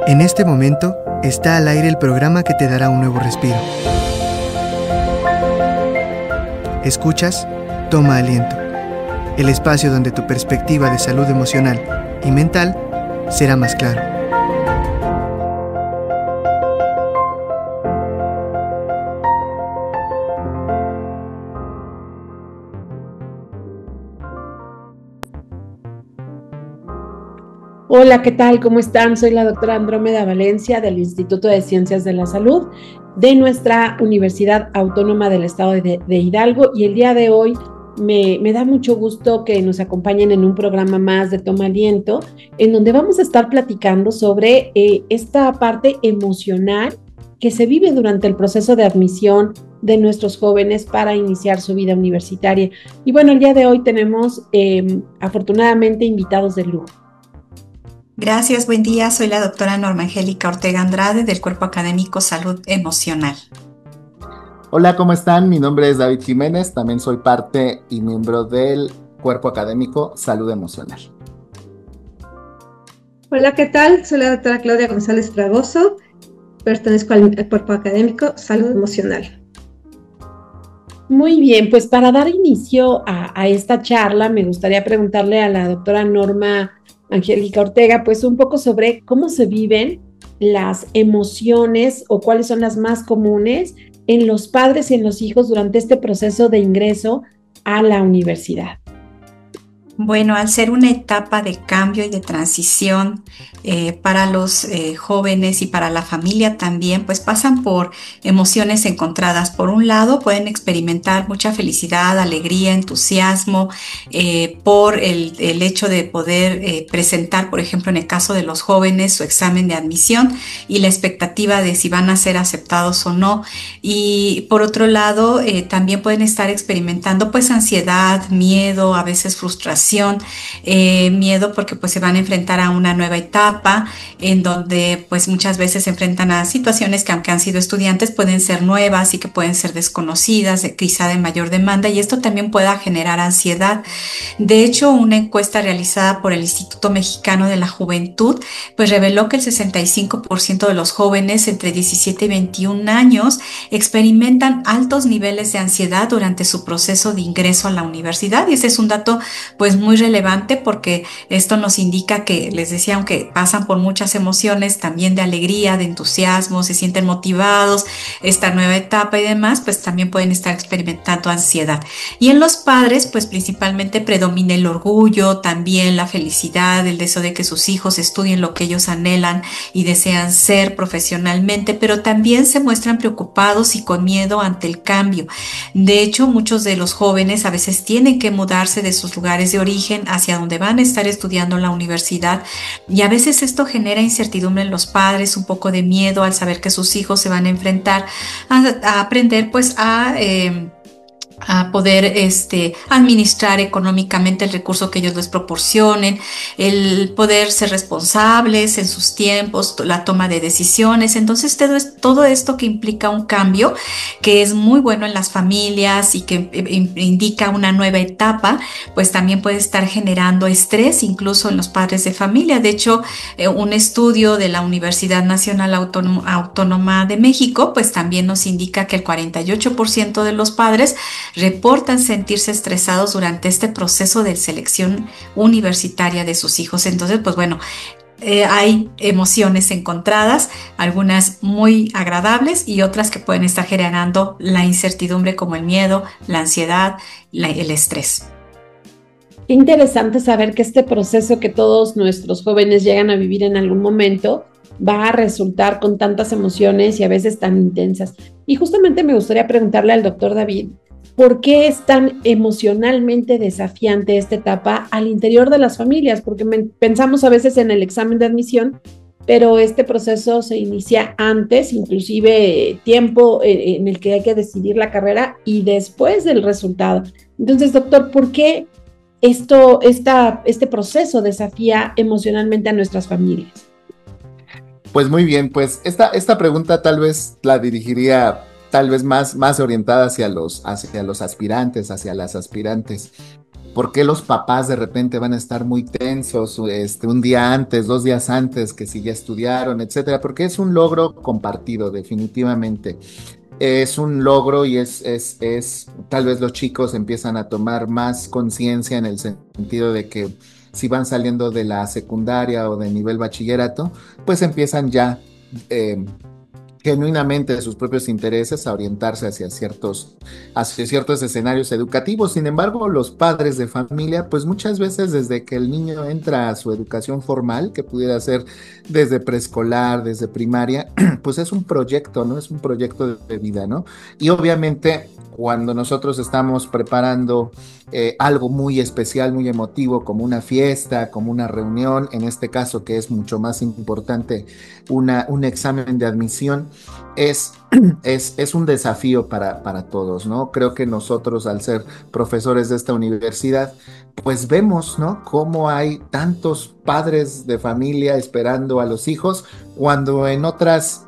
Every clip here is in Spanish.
En este momento está al aire el programa que te dará un nuevo respiro. Escuchas Toma Aliento, el espacio donde tu perspectiva de salud emocional y mental será más claro. Hola, ¿qué tal? ¿Cómo están? Soy la doctora Andrómeda Valencia del Instituto de Ciencias de la Salud de nuestra Universidad Autónoma del Estado de Hidalgo, y el día de hoy me da mucho gusto que nos acompañen en un programa más de Toma Aliento, en donde vamos a estar platicando sobre esta parte emocional que se vive durante el proceso de admisión de nuestros jóvenes para iniciar su vida universitaria. Y bueno, el día de hoy tenemos afortunadamente invitados de lujo. Gracias, buen día. Soy la doctora Norma Angélica Ortega Andrade del Cuerpo Académico Salud Emocional. Hola, ¿cómo están? Mi nombre es David Jiménez, también soy parte y miembro del Cuerpo Académico Salud Emocional. Hola, ¿qué tal? Soy la doctora Claudia González Fragoso, pertenezco al Cuerpo Académico Salud Emocional. Muy bien, pues para dar inicio a esta charla, me gustaría preguntarle a la doctora Norma Angélica Ortega, pues un poco sobre cómo se viven las emociones o cuáles son las más comunes en los padres y en los hijos durante este proceso de ingreso a la universidad. Bueno, al ser una etapa de cambio y de transición para los jóvenes y para la familia también, pues pasan por emociones encontradas. Por un lado, pueden experimentar mucha felicidad, alegría, entusiasmo por el hecho de poder presentar, por ejemplo, en el caso de los jóvenes, su examen de admisión y la expectativa de si van a ser aceptados o no. Y por otro lado, también pueden estar experimentando pues ansiedad, miedo, a veces frustración. Miedo porque pues se van a enfrentar a una nueva etapa en donde pues muchas veces se enfrentan a situaciones que, aunque han sido estudiantes, pueden ser nuevas y que pueden ser desconocidas, quizá de mayor demanda, y esto también pueda generar ansiedad. De hecho, una encuesta realizada por el Instituto Mexicano de la Juventud pues reveló que el 65% de los jóvenes entre 17 y 21 años experimentan altos niveles de ansiedad durante su proceso de ingreso a la universidad, y ese es un dato pues muy relevante, porque esto nos indica que, les decía, aunque pasan por muchas emociones también de alegría, de entusiasmo, se sienten motivados, esta nueva etapa y demás, pues también pueden estar experimentando ansiedad. Y en los padres pues principalmente predomina el orgullo, también la felicidad, el deseo de que sus hijos estudien lo que ellos anhelan y desean ser profesionalmente, pero también se muestran preocupados y con miedo ante el cambio. De hecho, muchos de los jóvenes a veces tienen que mudarse de sus lugares de origen hacia donde van a estar estudiando en la universidad, y a veces esto genera incertidumbre en los padres, un poco de miedo al saber que sus hijos se van a enfrentar a aprender pues a poder administrar económicamente el recurso que ellos les proporcionen, el poder ser responsables en sus tiempos, la toma de decisiones. Entonces todo esto que implica un cambio, que es muy bueno en las familias y que indica una nueva etapa, pues también puede estar generando estrés incluso en los padres de familia. De hecho, un estudio de la Universidad Nacional Autónoma de México pues también nos indica que el 48% de los padres reportan sentirse estresados durante este proceso de selección universitaria de sus hijos. Entonces, pues bueno, hay emociones encontradas, algunas muy agradables y otras que pueden estar generando la incertidumbre, como el miedo, la ansiedad, el estrés. Qué interesante saber que este proceso que todos nuestros jóvenes llegan a vivir en algún momento va a resultar con tantas emociones y a veces tan intensas. Y justamente me gustaría preguntarle al doctor David, ¿por qué es tan emocionalmente desafiante esta etapa al interior de las familias? Porque pensamos a veces en el examen de admisión, pero este proceso se inicia antes, inclusive tiempo en el que hay que decidir la carrera y después del resultado. Entonces, doctor, ¿por qué este proceso desafía emocionalmente a nuestras familias? Pues muy bien, pues esta pregunta tal vez la dirigiría más orientada hacia los aspirantes, hacia las aspirantes. ¿Por qué los papás de repente van a estar muy tensos un día antes, 2 días antes, que si ya estudiaron, etcétera? Porque es un logro compartido, definitivamente. Es un logro y tal vez los chicos empiezan a tomar más conciencia en el sentido de que si van saliendo de la secundaria o de nivel bachillerato, pues empiezan ya eh, genuinamente de sus propios intereses a orientarse hacia ciertos escenarios educativos. Sin embargo, los padres de familia, pues muchas veces desde que el niño entra a su educación formal, que pudiera ser desde preescolar, desde primaria, pues es un proyecto, ¿no? Es un proyecto de vida, ¿no? Y obviamente cuando nosotros estamos preparando algo muy especial, muy emotivo, como una fiesta, como una reunión, en este caso que es mucho más importante, un examen de admisión, es, es un desafío para todos, ¿no? Creo que nosotros, al ser profesores de esta universidad, pues vemos, ¿no? Cómo hay tantos padres de familia esperando a los hijos, cuando en otras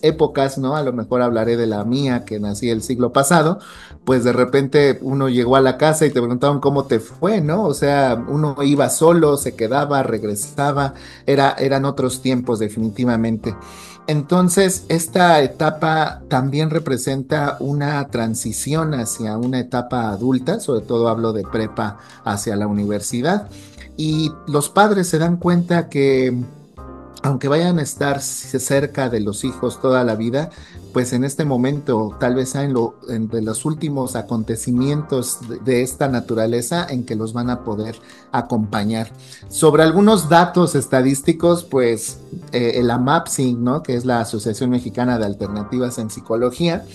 épocas, ¿no? A lo mejor hablaré de la mía, que nací el siglo pasado, pues de repente uno llegó a la casa y te preguntaban cómo te fue, ¿no? O sea, uno iba solo, se quedaba, regresaba, eran otros tiempos definitivamente. Entonces, esta etapa también representa una transición hacia una etapa adulta, sobre todo hablo de prepa hacia la universidad, y los padres se dan cuenta que aunque vayan a estar cerca de los hijos toda la vida, pues en este momento tal vez sea de los últimos acontecimientos de esta naturaleza en que los van a poder acompañar. Sobre algunos datos estadísticos, pues el AMAPSI, ¿no? Que es la Asociación Mexicana de Alternativas en Psicología,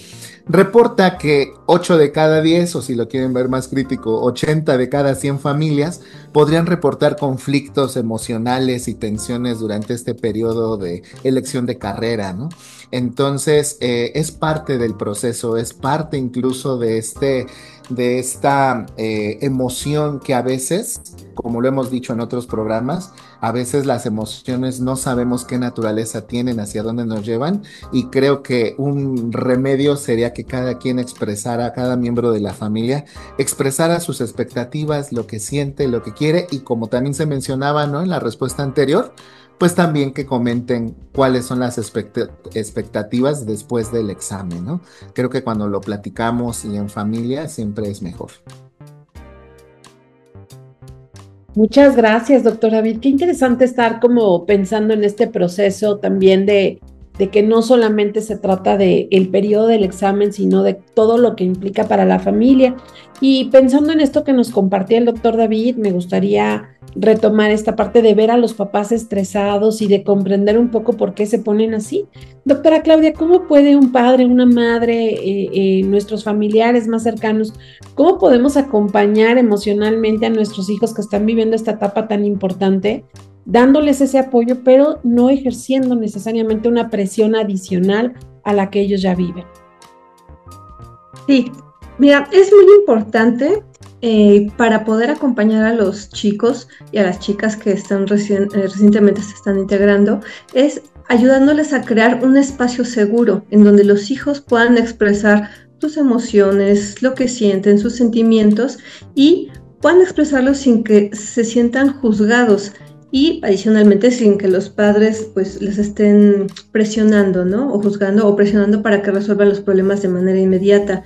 reporta que 8 de cada 10, o si lo quieren ver más crítico, 80 de cada 100 familias podrían reportar conflictos emocionales y tensiones durante este periodo de elección de carrera, ¿no? Entonces, es parte del proceso, es parte incluso de esta emoción que a veces, como lo hemos dicho en otros programas, a veces las emociones no sabemos qué naturaleza tienen, hacia dónde nos llevan, y creo que un remedio sería que cada quien expresara, cada miembro de la familia, expresara sus expectativas, lo que siente, lo que quiere, y como también se mencionaba, ¿no? En la respuesta anterior, pues también que comenten cuáles son las expectativas después del examen, ¿no? Creo que cuando lo platicamos y en familia siempre es mejor. Muchas gracias, doctor David. Qué interesante estar como pensando en este proceso también de que no solamente se trata del periodo del examen, sino de todo lo que implica para la familia. Y pensando en esto que nos compartía el doctor David, me gustaría retomar esta parte de ver a los papás estresados y de comprender un poco por qué se ponen así. Doctora Claudia, ¿cómo puede un padre, una madre, nuestros familiares más cercanos, cómo podemos acompañar emocionalmente a nuestros hijos que están viviendo esta etapa tan importante, dándoles ese apoyo, pero no ejerciendo necesariamente una presión adicional a la que ellos ya viven? Sí, mira, es muy importante para poder acompañar a los chicos y a las chicas que están recientemente se están integrando, es ayudándoles a crear un espacio seguro en donde los hijos puedan expresar sus emociones, lo que sienten, sus sentimientos, y puedan expresarlos sin que se sientan juzgados. Y adicionalmente sin que los padres pues les estén presionando, ¿no? O juzgando o presionando para que resuelvan los problemas de manera inmediata.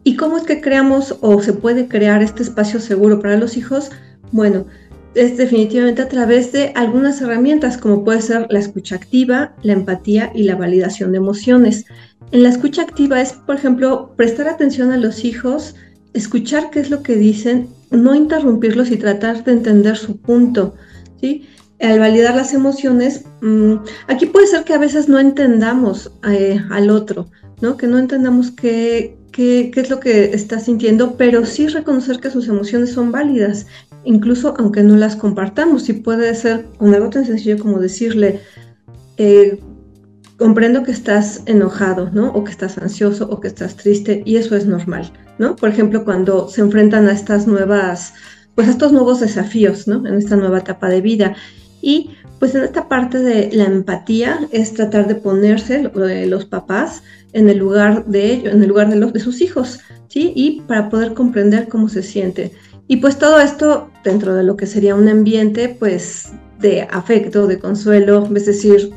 ¿Y cómo es que creamos o se puede crear este espacio seguro para los hijos? Bueno, es definitivamente a través de algunas herramientas, como puede ser la escucha activa, la empatía y la validación de emociones. En la escucha activa es, por ejemplo, prestar atención a los hijos, escuchar qué es lo que dicen, no interrumpirlos y tratar de entender su punto, ¿sí? Al validar las emociones, aquí puede ser que a veces no entendamos al otro, ¿no? Que no entendamos qué es lo que está sintiendo, pero sí reconocer que sus emociones son válidas, incluso aunque no las compartamos. Y puede ser con algo tan sencillo como decirle, comprendo que estás enojado, ¿no? O que estás ansioso o que estás triste, y eso es normal, ¿no? Por ejemplo, cuando se enfrentan a estos nuevos desafíos, ¿no? En esta nueva etapa de vida. Y pues en esta parte de la empatía es tratar de ponerse los papás en el lugar de ellos, en el lugar de sus hijos, ¿sí? Y para poder comprender cómo se siente. Y pues todo esto dentro de lo que sería un ambiente pues de afecto, de consuelo, es decir,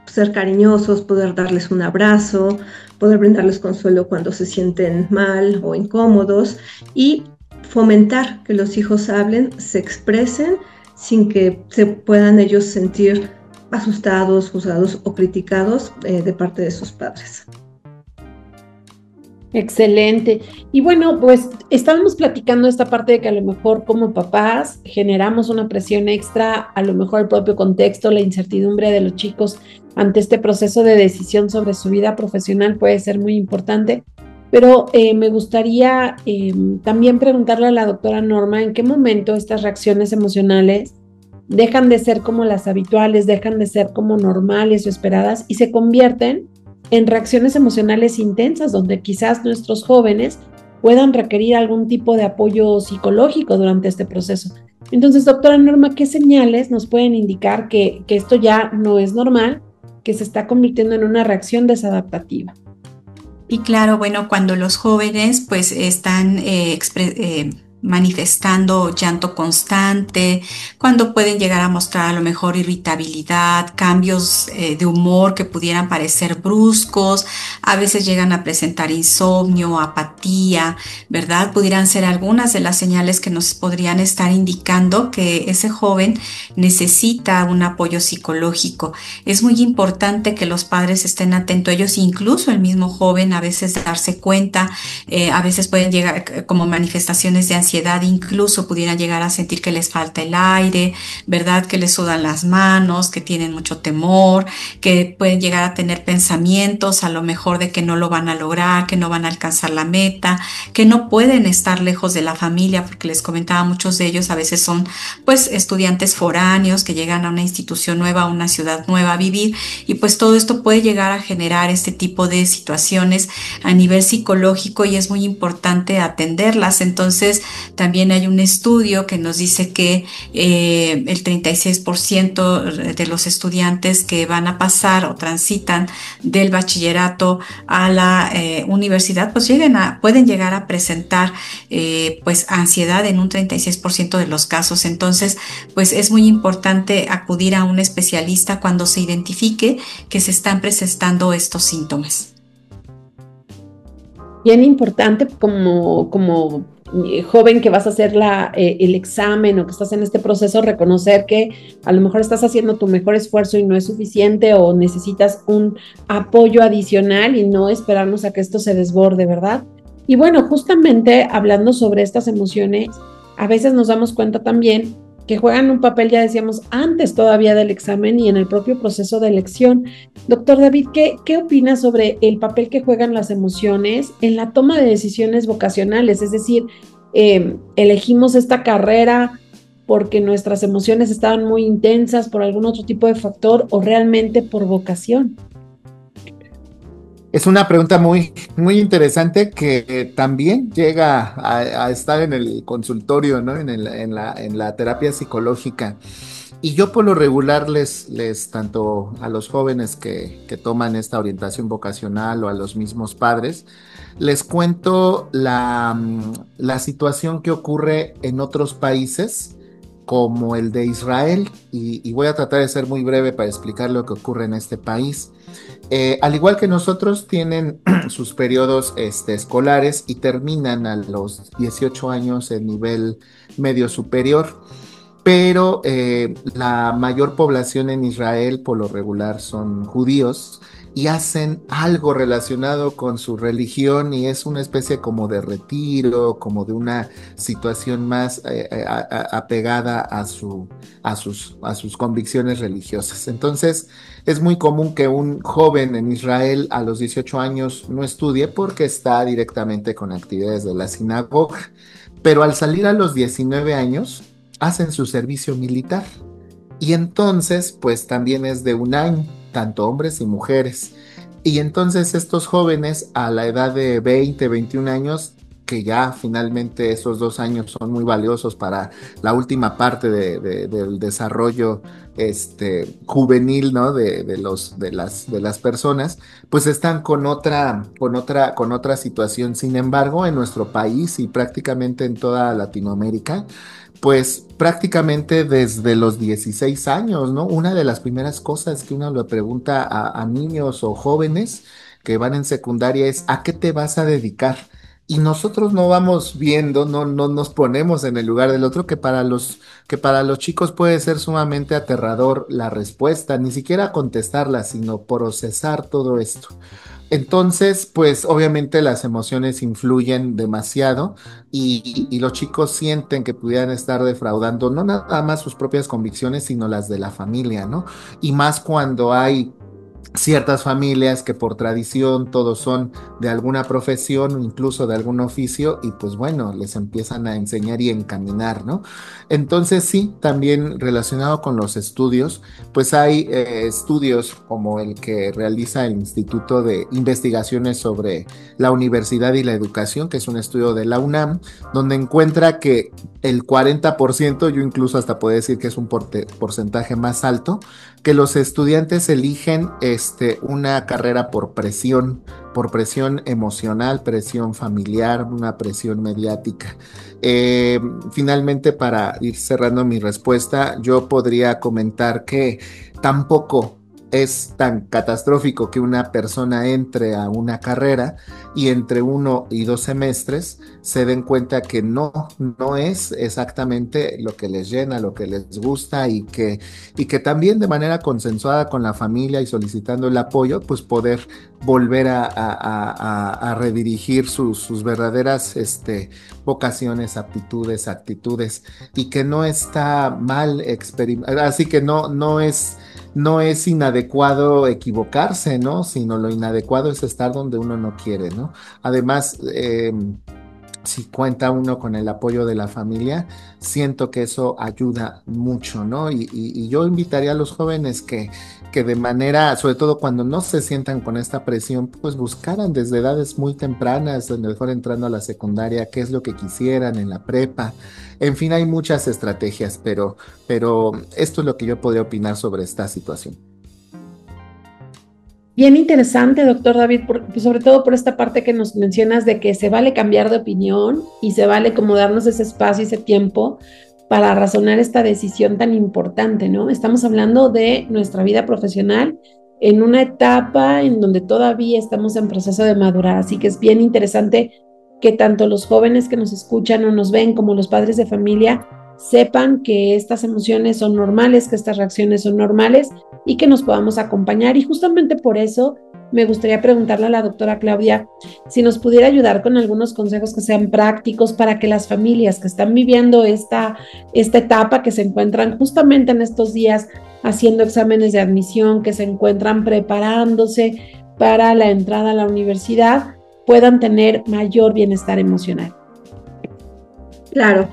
ser cariñosos, poder darles un abrazo, poder brindarles consuelo cuando se sienten mal o incómodos y fomentar que los hijos hablen, se expresen sin que se puedan ellos sentir asustados, juzgados o criticados de parte de sus padres. Excelente. Y bueno, pues estábamos platicando esta parte de que a lo mejor como papás generamos una presión extra, a lo mejor el propio contexto, la incertidumbre de los chicos ante este proceso de decisión sobre su vida profesional puede ser muy importante, pero me gustaría también preguntarle a la doctora Norma en qué momento estas reacciones emocionales dejan de ser como las habituales, dejan de ser como normales o esperadas y se convierten en reacciones emocionales intensas, donde quizás nuestros jóvenes puedan requerir algún tipo de apoyo psicológico durante este proceso. Entonces, doctora Norma, ¿qué señales nos pueden indicar que esto ya no es normal, que se está convirtiendo en una reacción desadaptativa? Y claro, bueno, cuando los jóvenes pues están manifestando llanto constante, cuando pueden llegar a mostrar a lo mejor irritabilidad, cambios de humor que pudieran parecer bruscos, a veces llegan a presentar insomnio, apatía, ¿verdad? Pudieran ser algunas de las señales que nos podrían estar indicando que ese joven necesita un apoyo psicológico. Es muy importante que los padres estén atentos a ellos, incluso el mismo joven a veces darse cuenta, a veces pueden llegar como manifestaciones de ansiedad, incluso pudieran llegar a sentir que les falta el aire, ¿verdad? Que les sudan las manos, que tienen mucho temor, que pueden llegar a tener pensamientos a lo mejor de que no lo van a lograr, que no van a alcanzar la meta, que no pueden estar lejos de la familia, porque les comentaba, muchos de ellos a veces son pues estudiantes foráneos que llegan a una institución nueva, a una ciudad nueva a vivir, y pues todo esto puede llegar a generar este tipo de situaciones a nivel psicológico y es muy importante atenderlas. Entonces también hay un estudio que nos dice que el 36% de los estudiantes que van a pasar o transitan del bachillerato a la universidad pues pueden llegar a presentar pues ansiedad en un 36% de los casos. Entonces pues es muy importante acudir a un especialista cuando se identifique que se están presentando estos síntomas. Bien importante como joven que vas a hacer el examen o que estás en este proceso, reconocer que a lo mejor estás haciendo tu mejor esfuerzo y no es suficiente o necesitas un apoyo adicional y no esperarnos a que esto se desborde, ¿verdad? Y bueno, justamente hablando sobre estas emociones, a veces nos damos cuenta también que juegan un papel, ya decíamos, antes todavía del examen y en el propio proceso de elección. Doctor David, ¿qué opinas sobre el papel que juegan las emociones en la toma de decisiones vocacionales? Es decir, elegimos esta carrera porque nuestras emociones estaban muy intensas por algún otro tipo de factor o realmente por vocación. Es una pregunta muy, muy interesante que también llega a estar en el consultorio, ¿no? En la terapia psicológica. Y yo por lo regular tanto a los jóvenes que toman esta orientación vocacional o a los mismos padres, les cuento la situación que ocurre en otros países como el de Israel y voy a tratar de ser muy breve para explicar lo que ocurre en este país. Al igual que nosotros, tienen sus periodos escolares y terminan a los 18 años en nivel medio superior, pero la mayor población en Israel por lo regular son judíos y hacen algo relacionado con su religión y es una especie como de retiro, como de una situación más apegada a sus convicciones religiosas. Entonces es muy común que un joven en Israel a los 18 años no estudie porque está directamente con actividades de la sinagoga, pero al salir a los 19 años hacen su servicio militar y entonces pues también es de un año, tanto hombres y mujeres. Y entonces estos jóvenes a la edad de 20, 21 años que ya finalmente esos 2 años son muy valiosos para la última parte del desarrollo juvenil, ¿no? De las personas, pues están con otra situación. Sin embargo, en nuestro país y prácticamente en toda Latinoamérica, pues prácticamente desde los 16 años, ¿no? Una de las primeras cosas que uno le pregunta a niños o jóvenes que van en secundaria es: ¿a qué te vas a dedicar? Y nosotros no vamos viendo, no nos ponemos en el lugar del otro, que para los chicos puede ser sumamente aterrador la respuesta, ni siquiera contestarla, sino procesar todo esto. Entonces, pues obviamente las emociones influyen demasiado y los chicos sienten que pudieran estar defraudando no nada más sus propias convicciones, sino las de la familia, ¿no? Y más cuando hay ciertas familias que por tradición todos son de alguna profesión o incluso de algún oficio y pues bueno, les empiezan a enseñar y encaminar, ¿no? Entonces sí, también relacionado con los estudios, pues hay estudios como el que realiza el Instituto de Investigaciones sobre la Universidad y la Educación, que es un estudio de la UNAM, donde encuentra que el 40%, yo incluso hasta puedo decir que es un porcentaje más alto, que los estudiantes eligen una carrera por presión emocional, presión familiar, una presión mediática. Finalmente, para ir cerrando mi respuesta, yo podría comentar que tampoco es tan catastrófico que una persona entre a una carrera y entre 1 y 2 semestres se den cuenta que no es exactamente lo que les llena, lo que les gusta y que también de manera consensuada con la familia y solicitando el apoyo, pues poder volver a redirigir sus verdaderas vocaciones, aptitudes, actitudes, y que no está mal experimentar, así que no es inadecuado equivocarse, ¿no? Sino lo inadecuado es estar donde uno no quiere, ¿no? Además, si cuenta uno con el apoyo de la familia, siento que eso ayuda mucho, ¿no? Y yo invitaría a los jóvenes que de manera, sobre todo cuando no se sientan con esta presión, pues buscaran desde edades muy tempranas, mejor entrando a la secundaria, qué es lo que quisieran en la prepa. En fin, hay muchas estrategias, pero esto es lo que yo podría opinar sobre esta situación. Bien interesante, doctor David, sobre todo por esta parte que nos mencionas de que se vale cambiar de opinión y se vale como darnos ese espacio y ese tiempo para razonar esta decisión tan importante, ¿no? Estamos hablando de nuestra vida profesional en una etapa en donde todavía estamos en proceso de madurar, así que es bien interesante que tanto los jóvenes que nos escuchan o nos ven como los padres de familia sepan que estas emociones son normales, que estas reacciones son normales y que nos podamos acompañar. Y justamente por eso me gustaría preguntarle a la doctora Claudia si nos pudiera ayudar con algunos consejos que sean prácticos para que las familias que están viviendo esta etapa, que se encuentran justamente en estos días haciendo exámenes de admisión, que se encuentran preparándose para la entrada a la universidad, puedan tener mayor bienestar emocional. Claro.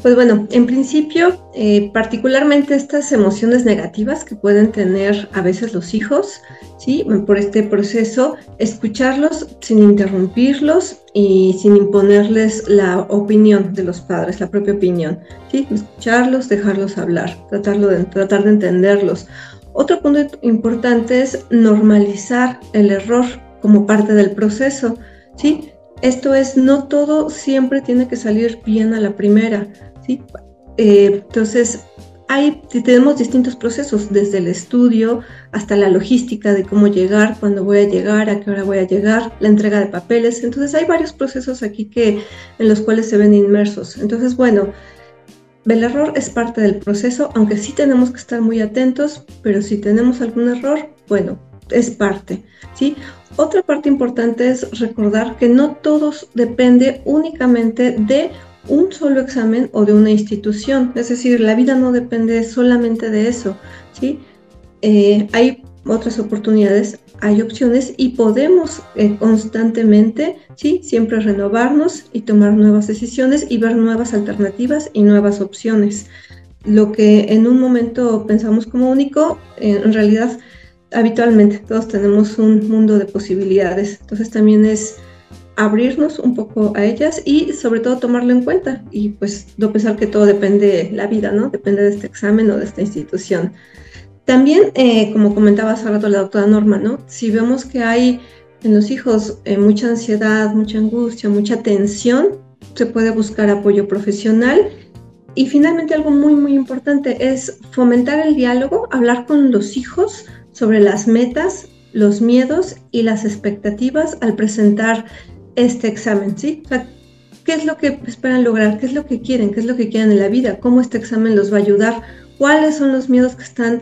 Pues bueno, en principio, particularmente estas emociones negativas que pueden tener a veces los hijos, ¿sí? Por este proceso, escucharlos sin interrumpirlos y sin imponerles la opinión de los padres, la propia opinión, ¿sí? Escucharlos, dejarlos hablar, tratar de entenderlos. Otro punto importante es normalizar el error como parte del proceso, ¿sí? Esto es, no todo siempre tiene que salir bien a la primera, ¿sí? Entonces, tenemos distintos procesos, desde el estudio hasta la logística de cómo llegar, cuándo voy a llegar, a qué hora voy a llegar, la entrega de papeles. Entonces, hay varios procesos aquí en los cuales se ven inmersos. Entonces, bueno, el error es parte del proceso, aunque sí tenemos que estar muy atentos, pero si tenemos algún error, bueno, es parte, ¿sí? Otra parte importante es recordar que no todo depende únicamente de un solo examen o de una institución, es decir, la vida no depende solamente de eso, ¿sí? Hay otras oportunidades, hay opciones y podemos constantemente, ¿sí? Siempre renovarnos y tomar nuevas decisiones y ver nuevas alternativas y nuevas opciones. Lo que en un momento pensamos como único, en realidad habitualmente todos tenemos un mundo de posibilidades, entonces también es abrirnos un poco a ellas y sobre todo tomarlo en cuenta y pues no pensar que todo depende de la vida, ¿no? Depende de este examen o de esta institución. También, como comentaba hace rato la doctora Norma, ¿no? Si vemos que hay en los hijos mucha ansiedad, mucha angustia, mucha tensión, se puede buscar apoyo profesional. Y finalmente algo muy, muy importante es fomentar el diálogo, hablar con los hijos sobre las metas, los miedos y las expectativas al presentar este examen, ¿sí? O sea, ¿qué es lo que esperan lograr? ¿Qué es lo que quieren? ¿Qué es lo que quieren en la vida? ¿Cómo este examen los va a ayudar? ¿Cuáles son los miedos que están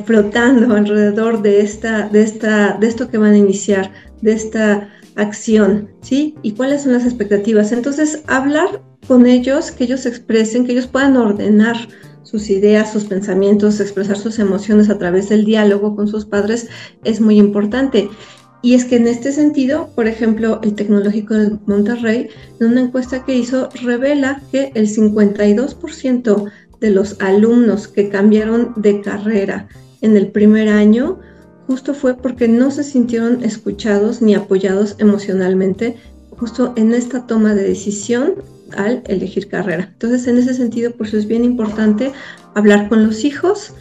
flotando alrededor de esto que van a iniciar, de esta acción, ¿sí? ¿Y cuáles son las expectativas? Entonces, hablar con ellos, que ellos expresen, que ellos puedan ordenar sus ideas, sus pensamientos, expresar sus emociones a través del diálogo con sus padres es muy importante. Y es que en este sentido, por ejemplo, el Tecnológico de Monterrey, en una encuesta que hizo, revela que el 52% de los alumnos que cambiaron de carrera en el primer año justo fue porque no se sintieron escuchados ni apoyados emocionalmente justo en esta toma de decisión al elegir carrera. Entonces, en ese sentido, pues es bien importante hablar con los hijos,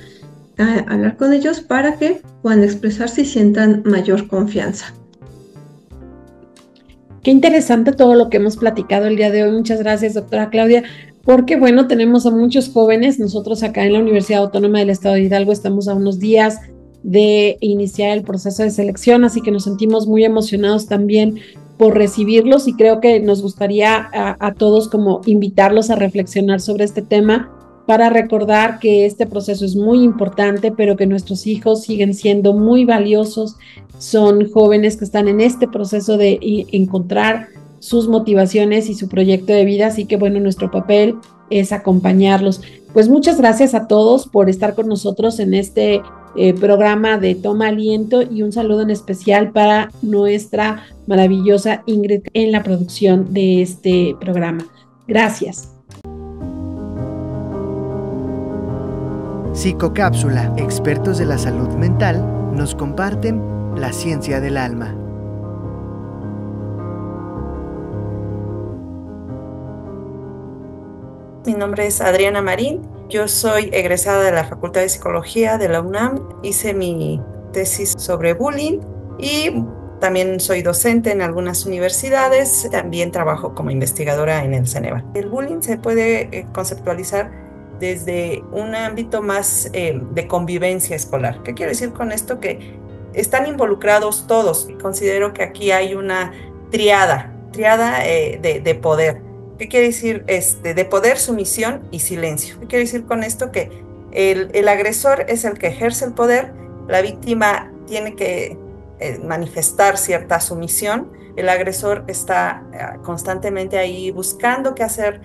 hablar con ellos para que puedan expresarse y sientan mayor confianza. Qué interesante todo lo que hemos platicado el día de hoy. Muchas gracias, doctora Claudia, porque bueno, tenemos a muchos jóvenes. Nosotros acá en la Universidad Autónoma del Estado de Hidalgo estamos a unos días de iniciar el proceso de selección, así que nos sentimos muy emocionados también por recibirlos y creo que nos gustaría a todos como invitarlos a reflexionar sobre este tema para recordar que este proceso es muy importante, pero que nuestros hijos siguen siendo muy valiosos. Son jóvenes que están en este proceso de encontrar sus motivaciones y su proyecto de vida, así que bueno, nuestro papel es acompañarlos. Pues muchas gracias a todos por estar con nosotros en este programa de Toma Aliento y un saludo en especial para nuestra maravillosa Ingrid en la producción de este programa. Gracias. Psicocápsula, expertos de la salud mental, nos comparten la ciencia del alma. Mi nombre es Adriana Marín, yo soy egresada de la Facultad de Psicología de la UNAM, hice mi tesis sobre bullying y también soy docente en algunas universidades, también trabajo como investigadora en el Ceneval. El bullying se puede conceptualizar desde un ámbito más de convivencia escolar. ¿Qué quiero decir con esto? Que están involucrados todos. Considero que aquí hay una triada de poder. ¿Qué quiere decir? De poder, sumisión y silencio. ¿Qué quiere decir con esto? Que el agresor es el que ejerce el poder, la víctima tiene que manifestar cierta sumisión, el agresor está constantemente ahí buscando qué hacer,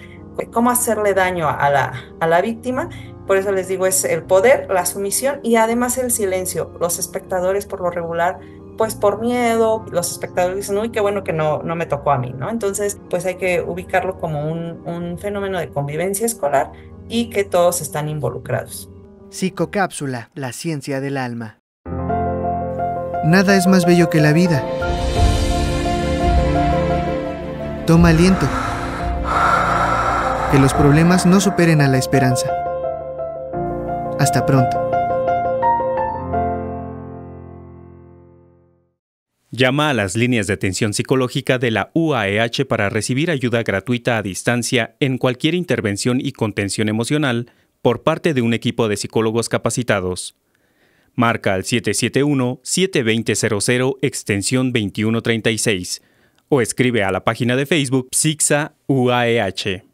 cómo hacerle daño a la víctima. Por eso les digo, es el poder, la sumisión y además el silencio. Los espectadores por lo regular, pues por miedo, los espectadores dicen, uy, qué bueno que no me tocó a mí, ¿no? Entonces, pues hay que ubicarlo como un fenómeno de convivencia escolar y que todos están involucrados. Psicocápsula, la ciencia del alma. Nada es más bello que la vida. Toma aliento. Que los problemas no superen a la esperanza. Hasta pronto. Llama a las líneas de atención psicológica de la UAEH para recibir ayuda gratuita a distancia en cualquier intervención y contención emocional por parte de un equipo de psicólogos capacitados. Marca al 771-72000 extensión 2136 o escribe a la página de Facebook Psixa UAEH.